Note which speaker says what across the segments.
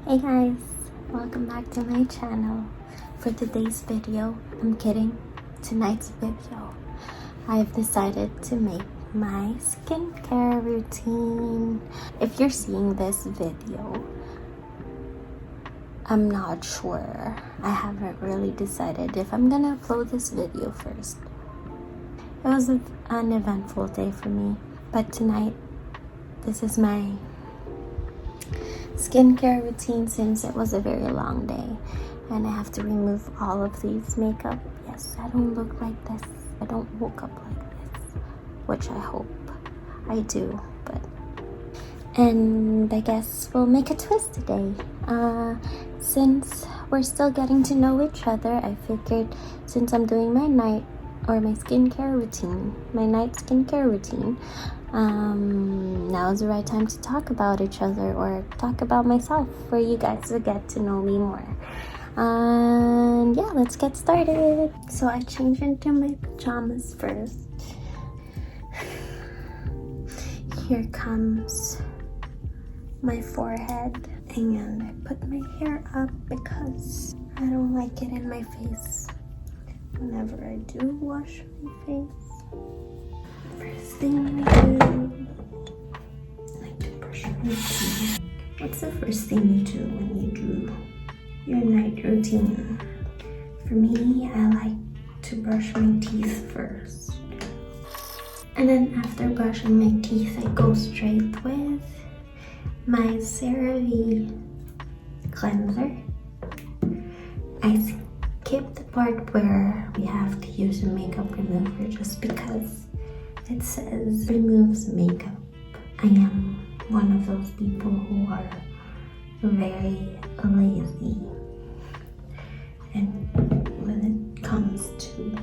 Speaker 1: Hey guys, welcome back to my channel. For today's video, I'm kidding, tonight's video, I've decided to make my skincare routine. If you're seeing this video, I'm not sure. I haven't really decided if I'm gonna upload this video first. It was an uneventful day for me, but tonight, this is my skincare routine since it was a very long day and I have to remove all of these makeup. Yes, I don't look like this. I don't woke up like this, which I hope I do, and I guess we'll make a twist today. Since we're still getting to know each other, I figured since I'm doing my night skincare routine, now's the right time to talk about each other or talk about myself for you guys to get to know me more. And yeah, let's get started. So I changed into my pajamas first. Here comes my forehead, and I put my hair up because I don't like it in my face whenever I do wash my face. First thing I do, I like to brush my teeth. What's the first thing you do when you do your night routine? For me, I like to brush my teeth first. And then after brushing my teeth, I go straight with my CeraVe cleanser. I skip the part where we have to use a makeup remover just because it says removes makeup. I am one of those people who are very lazy, and when it comes to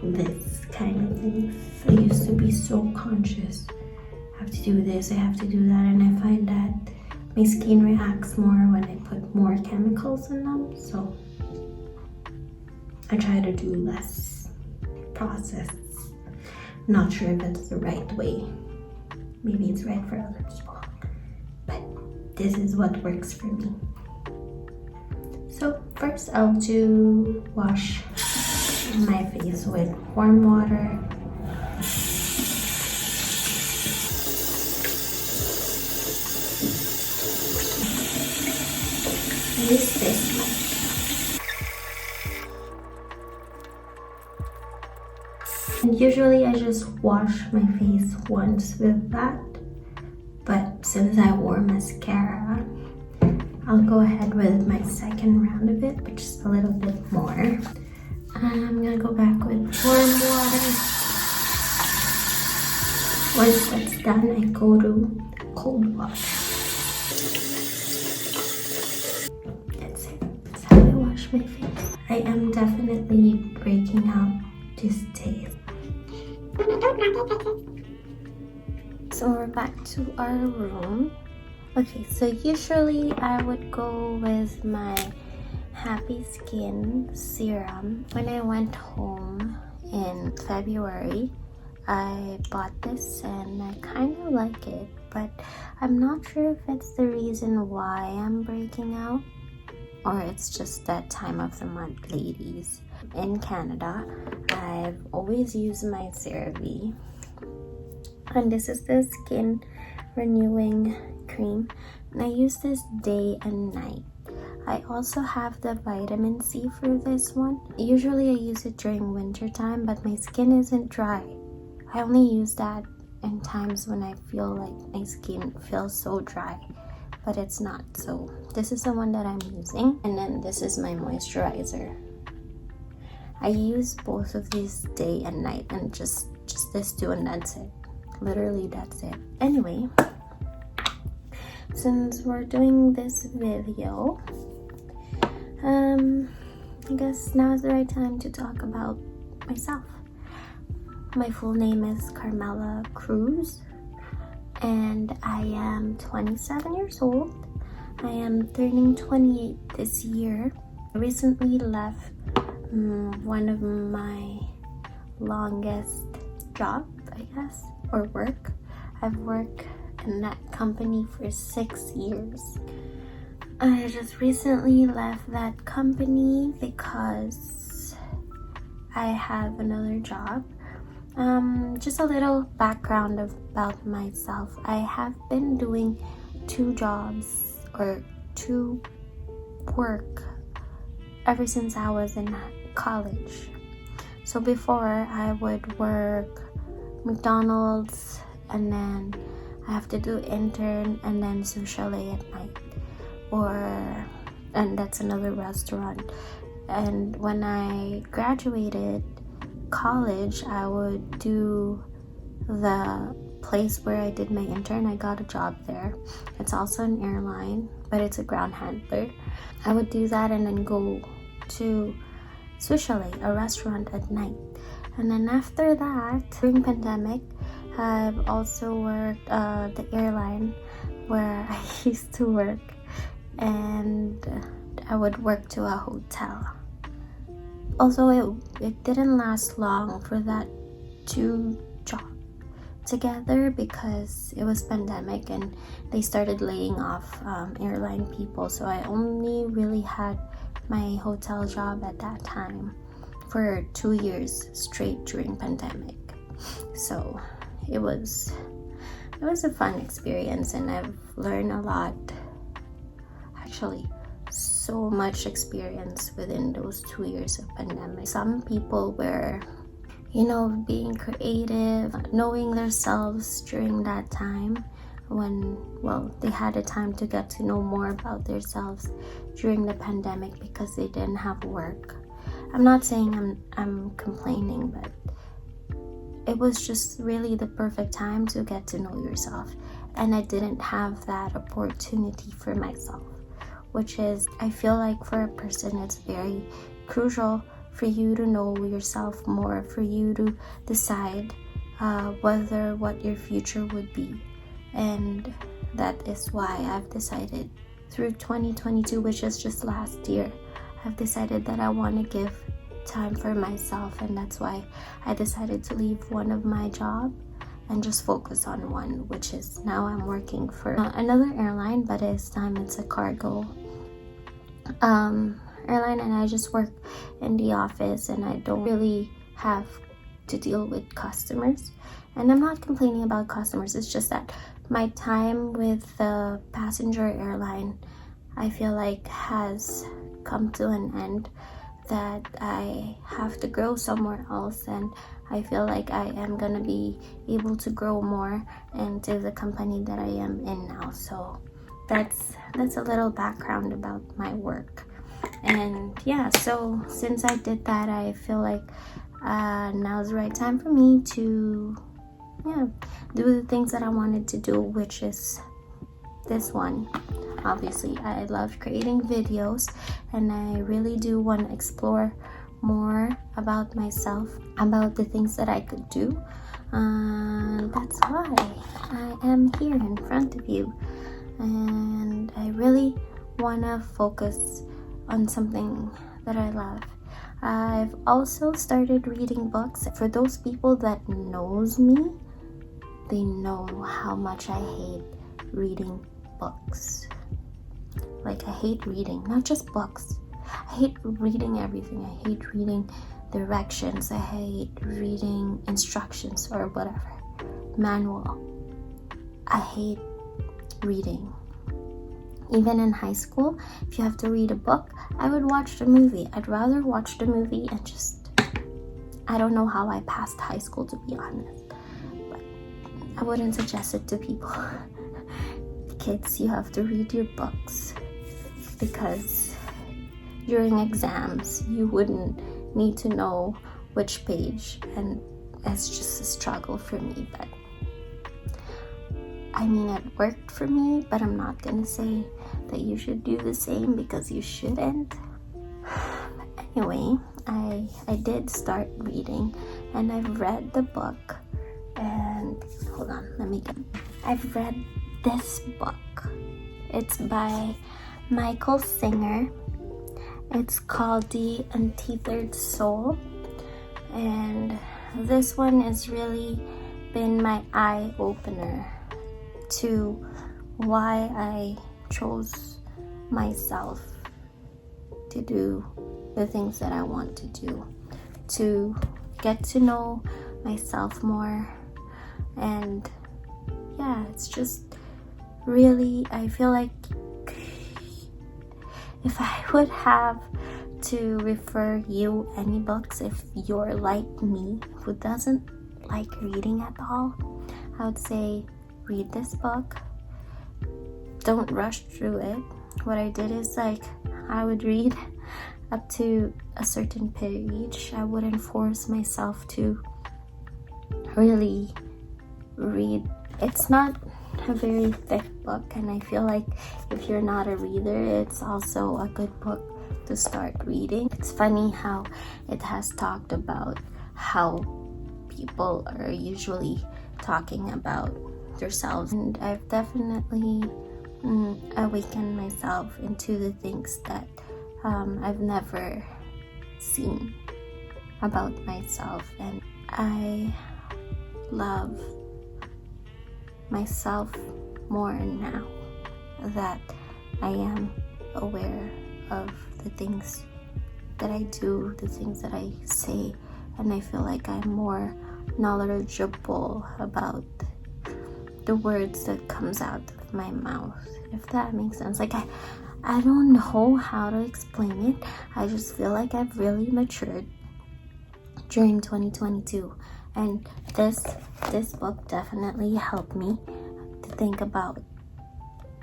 Speaker 1: this kind of things, I used to be so conscious. I have to do this, I have to do that, and I find that my skin reacts more when I put more chemicals in them, so I try to do less process. Not sure if it's the right way. Maybe it's right for other people, but this is what works for me. So first I'll wash my face with warm water. Use this one. And usually I just wash my face once with that, but since I wore mascara, I'll go ahead with my second round of it, which is a little bit more. I'm gonna go back with warm water. Once that's done, I go to cold water. That's it. That's how I wash my face. I am definitely breaking out these days. So we're back to our room. Okay, so usually I would go with my Happy Skin serum. When I went home in February, I bought this and I kind of like it, but I'm not sure if it's the reason why I'm breaking out or it's just that time of the month, ladies. In Canada, I've always used my CeraVe, and this is the skin renewing cream, and I use this day and night. I also have the vitamin C for this one. Usually I use it during winter time, but my skin isn't dry. I only use that in times when I feel like my skin feels so dry, but it's not. So this is the one that I'm using, and then this is my moisturizer. I use both of these day and night, and just this two, and that's it. Literally, that's it. Anyway, since we're doing this video, I guess now is the right time to talk about myself. My full name is Carmella Cruz, and I am 27 years old. I am turning 28 this year. I recently left one of my longest job, I guess, or work. I've worked in that company for 6 years. I just recently left that company because I have another job. Just a little background about myself. I have been doing 2 jobs or 2 work ever since I was in college. So before, I would work McDonald's, and then I have to do intern, and then Sushale at night, and that's another restaurant. And when I graduated college, I would do the place where I did my intern. I got a job there. It's also an airline, but it's a ground handler. I would do that and then go to Sushale, a restaurant at night. And then after that, during pandemic, I've also worked the airline where I used to work, and I would work to a hotel. Also, it didn't last long for that 2 jobs together because it was pandemic and they started laying off airline people. So I only really had my hotel job at that time for 2 years straight during pandemic. So it was a fun experience, and I've learned a lot. Actually, so much experience within those 2 years of pandemic. Some people were, being creative, knowing themselves during that time when, they had a time to get to know more about themselves during the pandemic because they didn't have work. I'm not saying I'm complaining, but it was just really the perfect time to get to know yourself, and I didn't have that opportunity for myself, which is, I feel like for a person it's very crucial for you to know yourself more, for you to decide what your future would be. And that is why I've decided through 2022, which is just last year, I've decided that I want to give time for myself, and that's why I decided to leave one of my job and just focus on one, which is now I'm working for another airline, but this time it's a cargo airline, and I just work in the office and I don't really have to deal with customers. And I'm not complaining about customers, it's just that my time with the passenger airline, I feel like, has come to an end, that I have to grow somewhere else, and I feel like I am gonna be able to grow more into the company that I am in now. So that's a little background about my work. And yeah, so since I did that, I feel like now's the right time for me to do the things that I wanted to do, which is this one. Obviously, I love creating videos, and I really do want to explore more about myself, about the things that I could do. That's why I am here in front of you, and I really want to focus on something that I love. I've also started reading books. For those people that knows me, they know how much I hate reading books. Like, I hate reading, not just books. I hate reading everything. I hate reading directions. I hate reading instructions or whatever, manual. I hate reading. Even in high school, if you have to read a book, I would watch the movie. I'd rather watch the movie and just, I don't know how I passed high school, to be honest, but I wouldn't suggest it to people. Kids, you have to read your books, because during exams you wouldn't need to know which page, and it's just a struggle for me. But I mean, it worked for me, but I'm not gonna say that you should do the same, because you shouldn't. But anyway, I did start reading, and I've read the book, and hold on, I've read this book. It's by Michael Singer. It's called The Untethered Soul, and this one has really been my eye opener to why I chose myself to do the things that I want to do, to get to know myself more. And yeah, it's just really, I feel like if I would have to refer you any books, if you're like me who doesn't like reading at all, I would say read this book. Don't rush through it. What I did is like I would read up to a certain page. I wouldn't force myself to really read. It's not a very thick book, and I feel like if you're not a reader, it's also a good book to start reading. It's funny how it has talked about how people are usually talking about themselves, and I've definitely awakened myself into the things that I've never seen about myself, and I love myself more now that I am aware of the things that I do, the things that I say, and I feel like I'm more knowledgeable about the words that comes out of my mouth, if that makes sense. Like I don't know how to explain it. I just feel like I've really matured during 2022, and this book definitely helped me to think about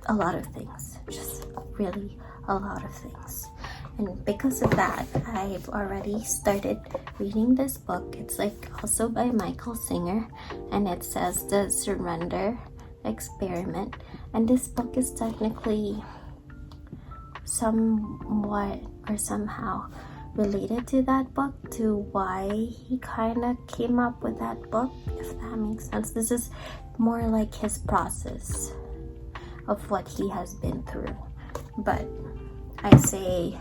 Speaker 1: a lot of things, just really a lot of things. And because of that, I've already started reading this book. It's like also by Michael Singer, and it says The Surrender Experiment. And this book is technically somewhat or somehow related to that book, to why he kind of came up with that book, if that makes sense. This is more like his process of what he has been through. But I say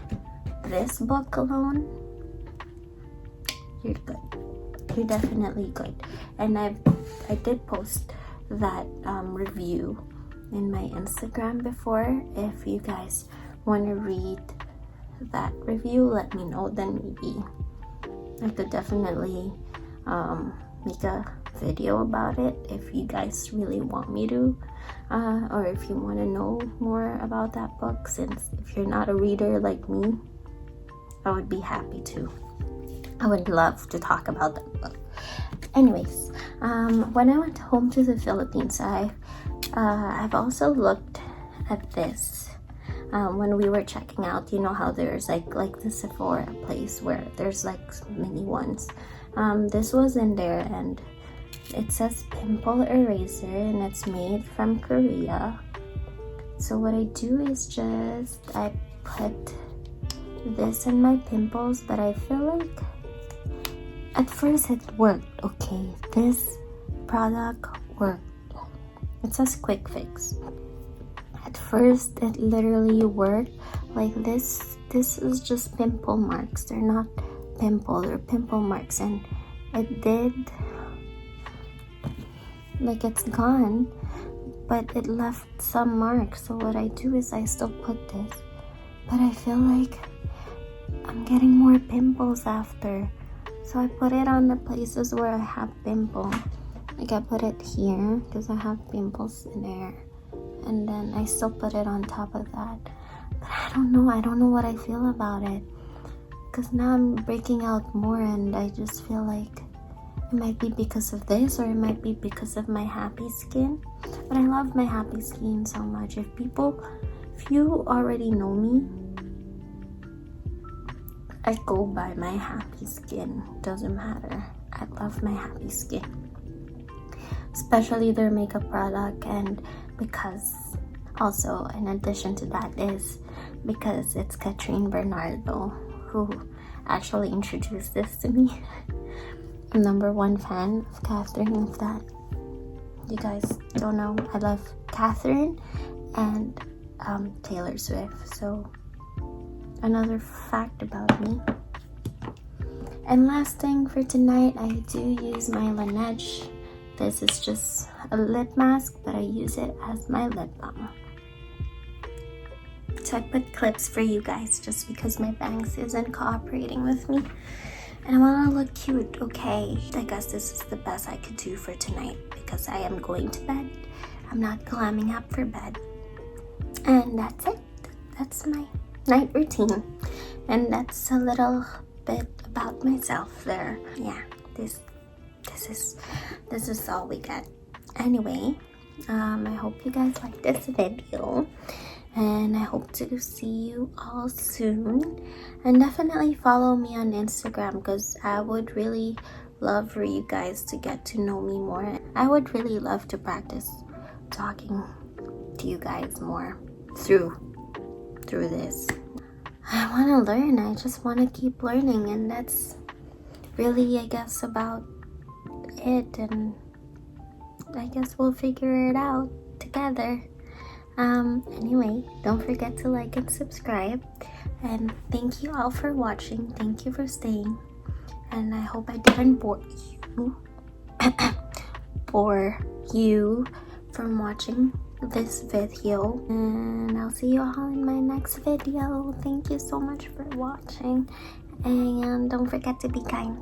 Speaker 1: this book alone, you're good. You're definitely good. And I did post that review in my Instagram before. If you guys want to read that review, let me know. Then maybe I could definitely make a video about it if you guys really want me to, or if you want to know more about that book, since if you're not a reader like me, I would be happy to. I would love to talk about that book. Anyways, when I went home to the Philippines, I've also looked at this. When we were checking out, you know how there's like the Sephora place where there's like mini ones. This was in there, and it says pimple eraser, and it's made from Korea. So what I do is just I put this in my pimples, but I feel like at first it worked. Okay, this product worked. It says quick fix. At first it literally worked. Like this is just pimple marks. They're not pimple, they're pimple marks, and it did, like, it's gone, but it left some marks. So what I do is I still put this, but I feel like I'm getting more pimples after. So I put it on the places where I have pimples. Like I put it here because I have pimples in there, and then I still put it on top of that. But I don't know what I feel about it, because now I'm breaking out more, and I just feel like it might be because of this, or it might be because of my happy skin. But I love my happy skin so much. If you already know me, I go by my happy skin. Doesn't matter. I love my happy skin, especially their makeup product. And because also, in addition to that, is because it's Katrine Bernardo who actually introduced this to me. I'm #1 fan of Catherine. If that you guys don't know, I love Catherine and Taylor Swift. So another fact about me. And last thing for tonight, I do use my Laneige. This is just a lip mask, but I use it as my lip balm. So I put clips for you guys just because my bangs isn't cooperating with me. And I want to look cute, okay? I guess this is the best I could do for tonight because I am going to bed. I'm not climbing up for bed. And that's it. That's my night routine. And that's a little bit about myself there. Yeah, this is all we got. Anyway, I hope you guys like this video. And I hope to see you all soon. And definitely follow me on Instagram because I would really love for you guys to get to know me more. I would really love to practice talking to you guys more through this. I want to learn. I just want to keep learning, and that's really, I guess, about it. And I guess we'll figure it out together. Anyway, don't forget to like and subscribe, and thank you all for watching. Thank you for staying, and I hope I didn't bore you from watching this video, and I'll see you all in my next video. Thank you so much for watching, and don't forget to be kind.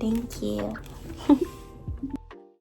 Speaker 1: Thank you.